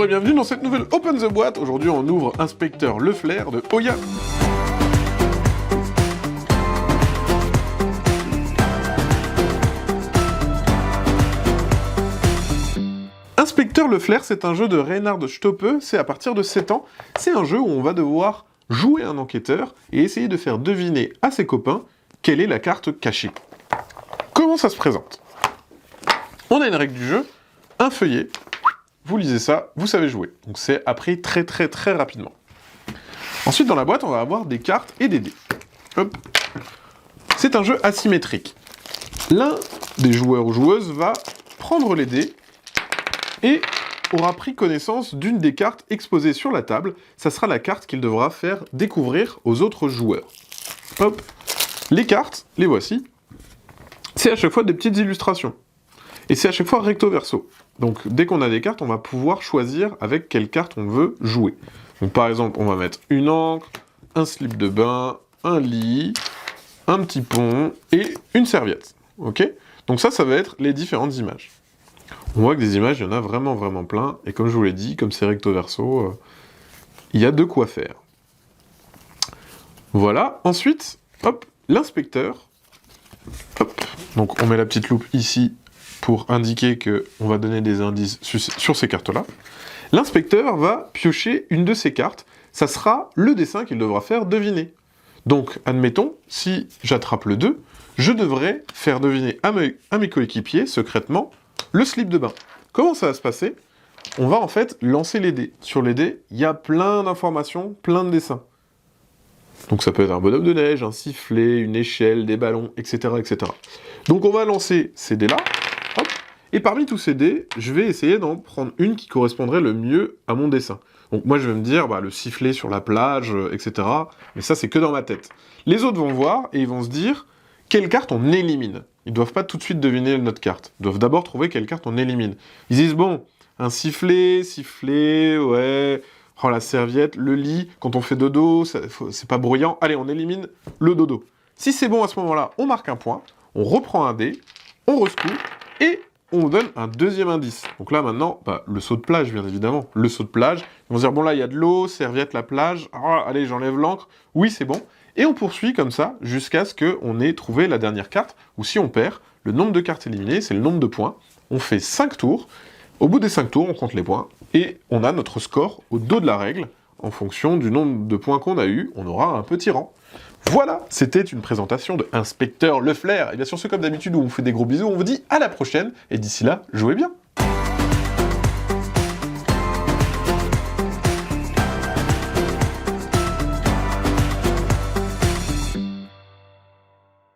et bienvenue dans cette nouvelle Open the Boîte. Aujourd'hui, on ouvre Inspecteur Le Flair de Ouya. Inspecteur Le Flair, c'est un jeu de Reinhard Stoppe, c'est à partir de 7 ans. C'est un jeu où on va devoir jouer un enquêteur et essayer de faire deviner à ses copains quelle est la carte cachée. Comment ça se présente? On a une règle du jeu, un feuillet, vous lisez ça, vous savez jouer. Donc c'est appris très rapidement. Ensuite, dans la boîte, on va avoir des cartes et des dés. Hop. C'est un jeu asymétrique. L'un des joueurs ou joueuses va prendre les dés et aura pris connaissance d'une des cartes exposées sur la table. Ça sera la carte qu'il devra faire découvrir aux autres joueurs. Hop. Les cartes, les voici. C'est à chaque fois des petites illustrations. Et c'est à chaque fois recto verso. Donc dès qu'on a des cartes, on va pouvoir choisir avec quelle carte on veut jouer. Donc par exemple, on va mettre une encre, un slip de bain, un lit, un petit pont et une serviette. Ok? Donc ça va être les différentes images. On voit que des images, il y en a vraiment plein. Et comme je vous l'ai dit, comme c'est recto verso, il y a de quoi faire. Voilà. Ensuite, hop, l'inspecteur. Hop. Donc on met la petite loupe ici pour indiquer qu'on va donner des indices sur ces cartes-là. L'inspecteur va piocher une de ces cartes. Ça sera le dessin qu'il devra faire deviner. Donc, admettons, si j'attrape le 2, je devrais faire deviner à mes coéquipiers, secrètement, le slip de bain. Comment ça va se passer? On va en fait lancer les dés. Sur les dés, il y a plein d'informations, plein de dessins. Donc ça peut être un bonhomme de neige, un sifflet, une échelle, des ballons, etc. etc. Donc on va lancer ces dés-là. Et parmi tous ces dés, je vais essayer d'en prendre une qui correspondrait le mieux à mon dessin. Donc moi je vais me dire, le sifflet sur la plage, etc. Mais ça c'est que dans ma tête. Les autres vont voir et ils vont se dire, quelle carte on élimine? Ils doivent pas tout de suite deviner notre carte. Ils doivent d'abord trouver quelle carte on élimine. Ils disent, bon, un sifflet, ouais, oh la serviette, le lit, quand on fait dodo, c'est pas bruyant. Allez, on élimine le dodo. Si c'est bon à ce moment-là, on marque un point, on reprend un dé, on rescoue, et on donne un deuxième indice. Donc là, maintenant, le saut de plage, bien évidemment. Le saut de plage. Ils vont se dire, bon là, il y a de l'eau, serviette, la plage. Ah, allez, j'enlève l'encre. Oui, c'est bon. Et on poursuit comme ça, jusqu'à ce qu'on ait trouvé la dernière carte, ou si on perd, le nombre de cartes éliminées, c'est le nombre de points. On fait 5 tours. Au bout des 5 tours, on compte les points. Et on a notre score au dos de la règle. En fonction du nombre de points qu'on a eu, on aura un petit rang. Voilà, c'était une présentation de Inspecteur Le Flair. Et bien sûr, c'est comme d'habitude où on vous fait des gros bisous, on vous dit à la prochaine, et d'ici là, jouez bien.